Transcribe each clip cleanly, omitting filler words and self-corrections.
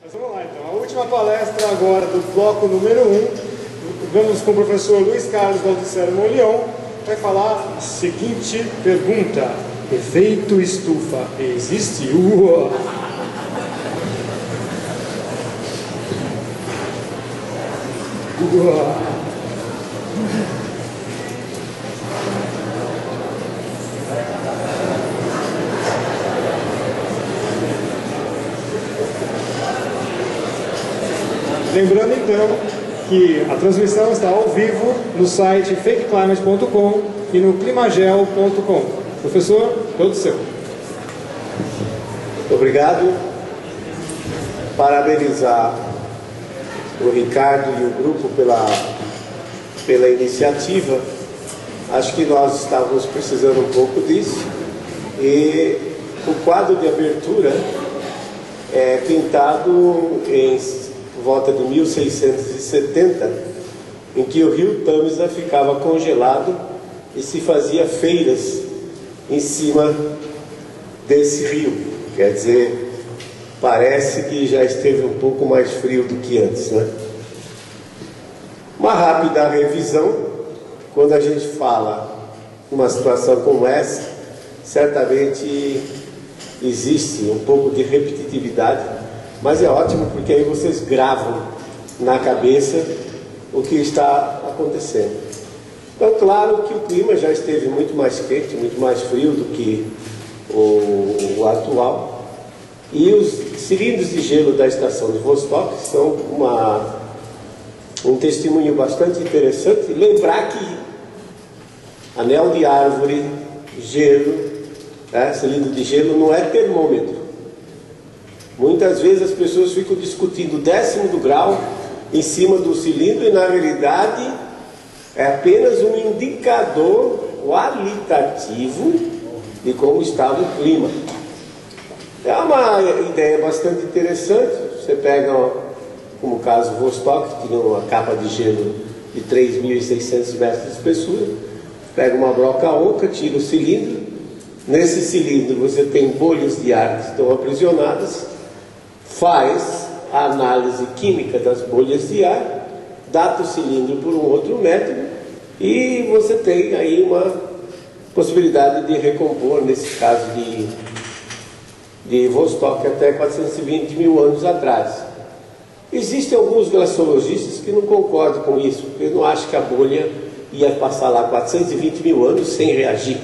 Mas vamos lá então, a última palestra agora do bloco número 1, vamos com o professor Luiz Carlos Valdicero Molion, vai falar a seguinte pergunta: efeito estufa existe? Lembrando então que a transmissão está ao vivo no site fakeclimate.com e no climagel.com. Professor, todo seu. Muito obrigado. Parabenizar o Ricardo e o grupo pela iniciativa. Acho que nós estávamos precisando um pouco disso. E o quadro de abertura é pintado em volta de 1670, em que o rio Tâmisa ficava congelado e se fazia feiras em cima desse rio. Quer dizer, parece que já esteve um pouco mais frio do que antes, né? Uma rápida revisão: quando a gente fala numa situação como essa, certamente existe um pouco de repetitividade, mas é ótimo porque aí vocês gravam na cabeça o que está acontecendo. Então, claro que o clima já esteve muito mais quente, muito mais frio do que o atual. E os cilindros de gelo da estação de Vostok são um testemunho bastante interessante. Lembrar que anel de árvore, gelo, cilindro de gelo não é termômetro. Muitas vezes as pessoas ficam discutindo o décimo do grau em cima do cilindro e na realidade é apenas um indicador qualitativo de como estava o clima. É uma ideia bastante interessante. Você pega, como o caso Vostok, que tinha uma capa de gelo de 3.600 metros de espessura, pega uma broca oca, tira o cilindro. Nesse cilindro você tem bolhas de ar que estão aprisionadas, faz a análise química das bolhas de ar, data o cilindro por um outro método e você tem aí uma possibilidade de recompor, nesse caso de Vostok, até 420 mil anos atrás. Existem alguns glaciologistas que não concordam com isso, porque não acham que a bolha ia passar lá 420 mil anos sem reagir,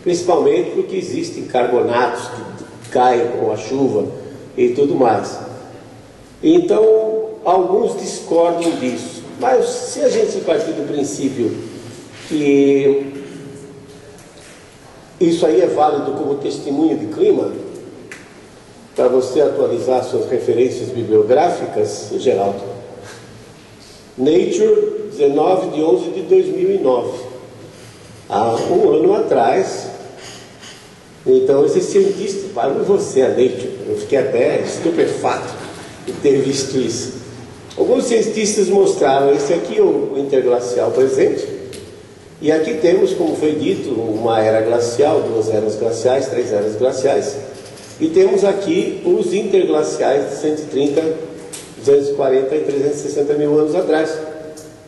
principalmente porque existem carbonatos que caem com a chuva e tudo mais. Então, alguns discordam disso. Mas se a gente partir do princípio que isso aí é válido como testemunho de clima, para você atualizar suas referências bibliográficas, Geraldo, Nature, 19/11/2009, há um ano atrás. Então, esse cientista, para você, a Nature, eu fiquei até estupefato de ter visto isso. Alguns cientistas mostraram, esse aqui é o interglacial presente, e aqui temos, como foi dito, uma era glacial, 2 eras glaciais, 3 eras glaciais, e temos aqui os interglaciais de 130, 240 e 360 mil anos atrás,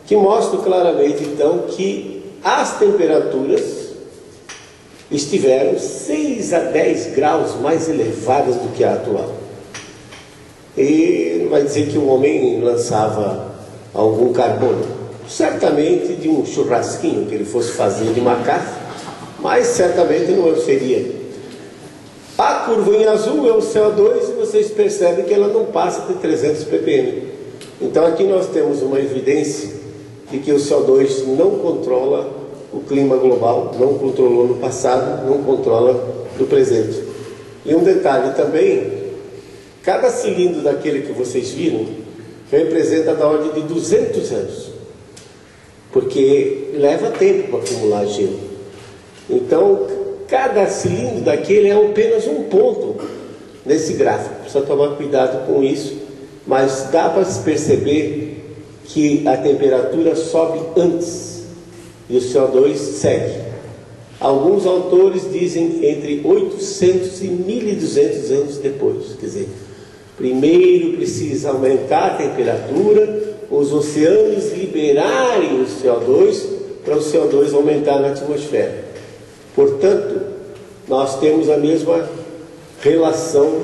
que mostram claramente, então, que as temperaturas estiveram 6 a 10 graus mais elevadas do que a atual. E não vai dizer que o homem lançava algum carbono, certamente de um churrasquinho que ele fosse fazer de macaco, mas certamente não seria. A curva em azul é o CO2 e vocês percebem que ela não passa de 300 ppm. Então aqui nós temos uma evidência de que o CO2 não controla o clima global, não controlou no passado, não controla no presente. E um detalhe também: cada cilindro daquele que vocês viram representa da ordem de 200 anos, porque leva tempo para acumular gelo. Então, cada cilindro daquele é apenas um ponto nesse gráfico. Precisa tomar cuidado com isso, mas dá para se perceber que a temperatura sobe antes e o CO2 segue. Alguns autores dizem entre 800 e 1200 anos depois. Quer dizer, Primeiro precisa aumentar a temperatura, os oceanos liberarem o CO2 para o CO2 aumentar na atmosfera. Portanto, nós temos a mesma relação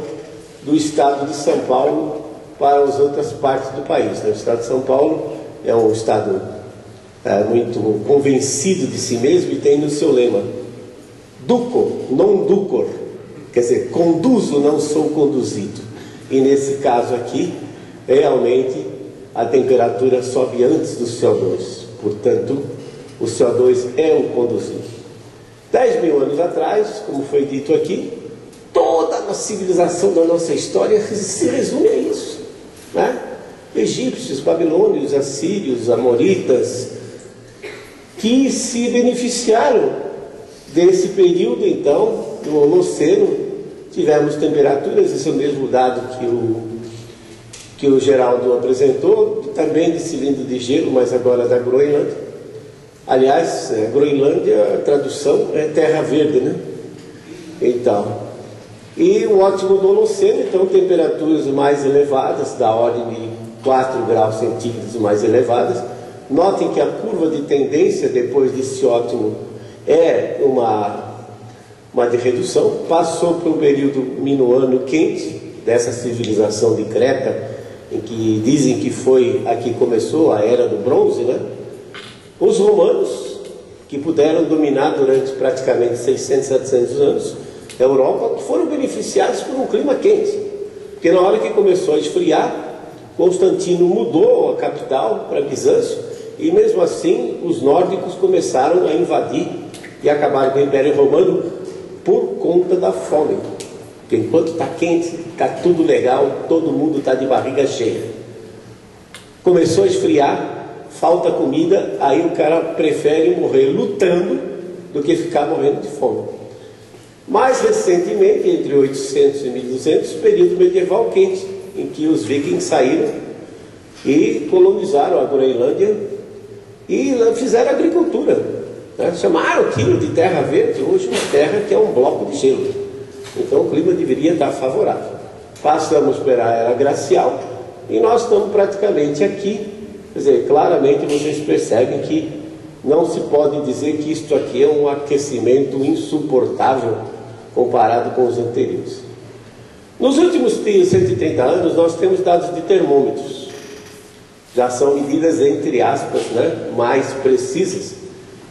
do estado de São Paulo para as outras partes do país. O estado de São Paulo é um estado muito convencido de si mesmo e tem no seu lema duco, non ducor, quer dizer, conduzo, não sou conduzido. E nesse caso aqui, realmente a temperatura sobe antes do CO2, portanto o CO2 é o conduzido. 10 mil anos atrás, como foi dito aqui, toda a civilização da nossa história se resume a isso, né? Egípcios, babilônios, assírios, amoritas, que se beneficiaram desse período. Então, no Holoceno, tivemos temperaturas, esse é o mesmo dado que o Geraldo apresentou, também de cilindro de gelo, mas agora da Groenlândia. Aliás, Groenlândia, a tradução é terra verde, né? Então, e o ótimo do Holoceno, então, temperaturas mais elevadas, da ordem de 4 graus centígrados mais elevadas. Notem que a curva de tendência depois desse ótimo é uma de redução. Passou por um período minuano quente dessa civilização de Creta, em que dizem que foi aqui começou a era do bronze, né? Os romanos, que puderam dominar durante praticamente 600, 700 anos a Europa, que foram beneficiados por um clima quente, porque na hora que começou a esfriar, Constantino mudou a capital para Bizâncio, e mesmo assim os nórdicos começaram a invadir e acabaram com o Império Romano por conta da fome. Porque enquanto está quente, está tudo legal, todo mundo está de barriga cheia. Começou a esfriar, falta comida, aí o cara prefere morrer lutando do que ficar morrendo de fome. Mais recentemente, entre 800 e 1200, período medieval quente, em que os vikings saíram e colonizaram a Groenlândia e fizeram agricultura, né? Chamaram aquilo de terra verde, hoje uma terra que é um bloco de gelo. Então o clima deveria estar favorável. Passamos pela era glacial e nós estamos praticamente aqui. Quer dizer, claramente vocês percebem que não se pode dizer que isto aqui é um aquecimento insuportável comparado com os anteriores. Nos últimos 130 anos nós temos dados de termômetros. Já são medidas, entre aspas, né, mais precisas.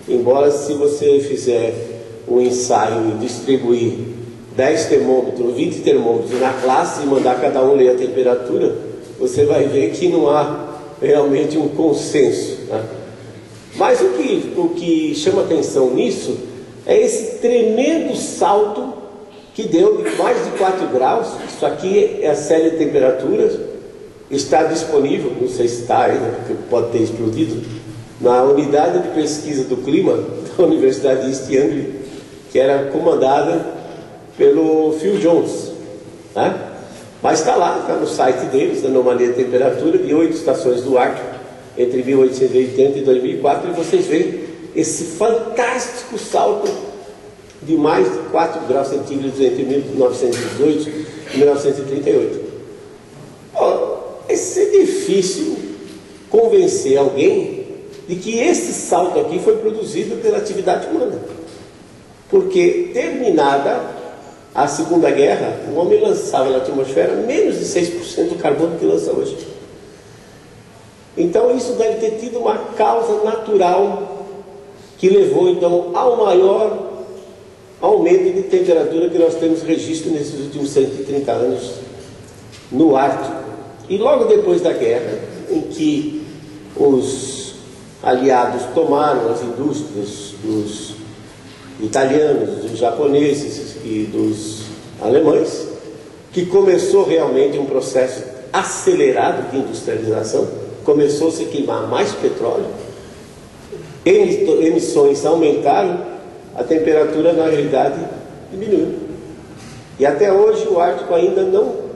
Embora, se você fizer um ensaio e distribuir 10 termômetros, 20 termômetros na classe e mandar cada um ler a temperatura, você vai ver que não há realmente um consenso, né? Mas o que chama atenção nisso é esse tremendo salto que deu de mais de 4 graus. Isso aqui é a série de temperaturas, está disponível, não sei se está ainda, porque pode ter explodido, na unidade de pesquisa do clima da Universidade de East Anglia, que era comandada pelo Phil Jones, né? Mas está lá, está no site deles, da anomalia de temperatura de 8 estações do Ártico, entre 1880 e 2004, e vocês veem esse fantástico salto de mais de 4 graus centígrados entre 1918 e 1938. Vai ser difícil convencer alguém de que esse salto aqui foi produzido pela atividade humana, porque terminada a Segunda Guerra, o homem lançava na atmosfera menos de 6% do carbono que lança hoje. Então isso deve ter tido uma causa natural que levou então ao maior aumento de temperatura que nós temos registro nesses últimos 130 anos no Ártico. E logo depois da guerra, em que os aliados tomaram as indústrias dos italianos, dos japoneses e dos alemães, que começou realmente um processo acelerado de industrialização, começou-se a queimar mais petróleo, emissões aumentaram, a temperatura na realidade diminuiu. E até hoje o Ártico ainda não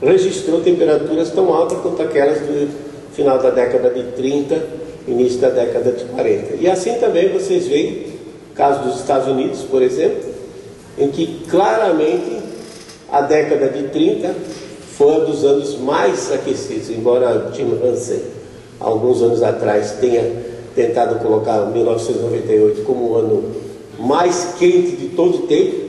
registrou temperaturas tão altas quanto aquelas do final da década de 30, início da década de 40. E assim também vocês veem o caso dos Estados Unidos, por exemplo, em que claramente a década de 30 foi um dos anos mais aquecidos, embora Jim Hansen, alguns anos atrás, tenha tentado colocar 1998 como o ano mais quente de todo o tempo.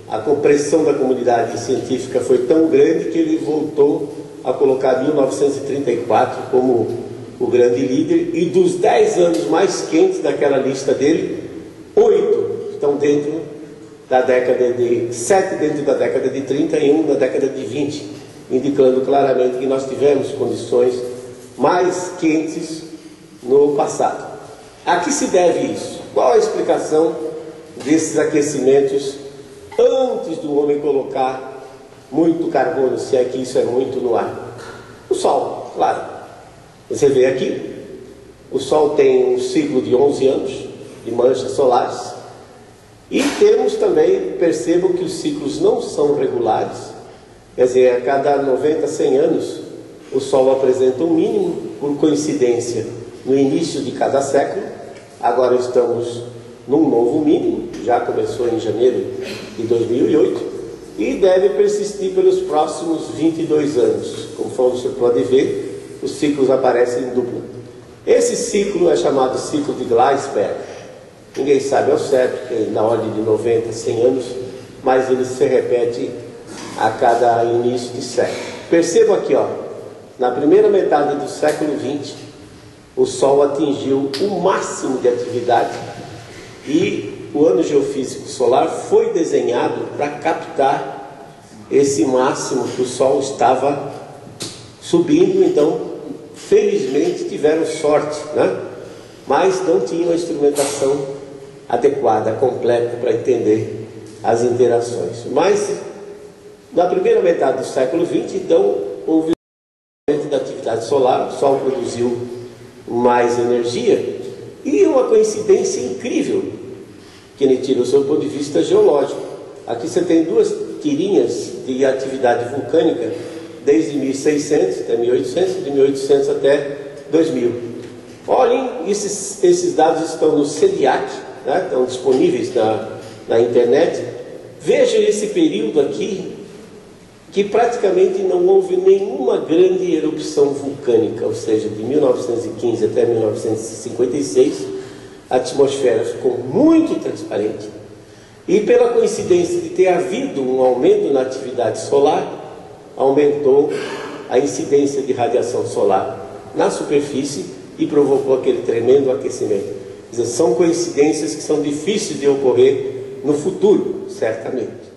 A compressão da comunidade científica foi tão grande que ele voltou a colocar 1934 como o grande líder, e dos 10 anos mais quentes daquela lista dele, 8 estão dentro da década de 7 dentro da década de 30 e 1 na década de 20, indicando claramente que nós tivemos condições mais quentes no passado. A que se deve isso? Qual a explicação desses aquecimentos antes do homem colocar muito carbono, se é que isso é muito, no ar? O Sol, claro. Você vê aqui, o Sol tem um ciclo de 11 anos de manchas solares, e temos também, percebam que os ciclos não são regulares, quer dizer, a cada 90, 100 anos, o Sol apresenta um mínimo, por coincidência, no início de cada século. Agora estamos num novo mínimo, já começou em janeiro de 2008, e deve persistir pelos próximos 22 anos. Conforme você pode ver, os ciclos aparecem em dupla. Esse ciclo é chamado ciclo de Gleisberg. Ninguém sabe ao certo, é na ordem de 90, 100 anos, mas ele se repete a cada início de século. Percebam aqui, ó, na primeira metade do século XX, o Sol atingiu o máximo de atividade, e o ano geofísico solar foi desenhado para captar esse máximo que o Sol estava subindo. Então, felizmente tiveram sorte, né? Mas não tinham a instrumentação adequada, completa, para entender as interações. Mas na primeira metade do século XX, então, houve um aumento da atividade solar, o Sol produziu mais energia, e uma coincidência incrível, que ele tira o seu ponto de vista geológico. Aqui você tem duas tirinhas de atividade vulcânica, desde 1600 até 1800, de 1800 até 2000. Olhem, esses dados estão no CENIAC, né? Estão disponíveis na internet. Vejam esse período aqui, que praticamente não houve nenhuma grande erupção vulcânica, ou seja, de 1915 até 1956, a atmosfera ficou muito transparente, e pela coincidência de ter havido um aumento na atividade solar, aumentou a incidência de radiação solar na superfície e provocou aquele tremendo aquecimento. Quer dizer, são coincidências que são difíceis de ocorrer no futuro, certamente.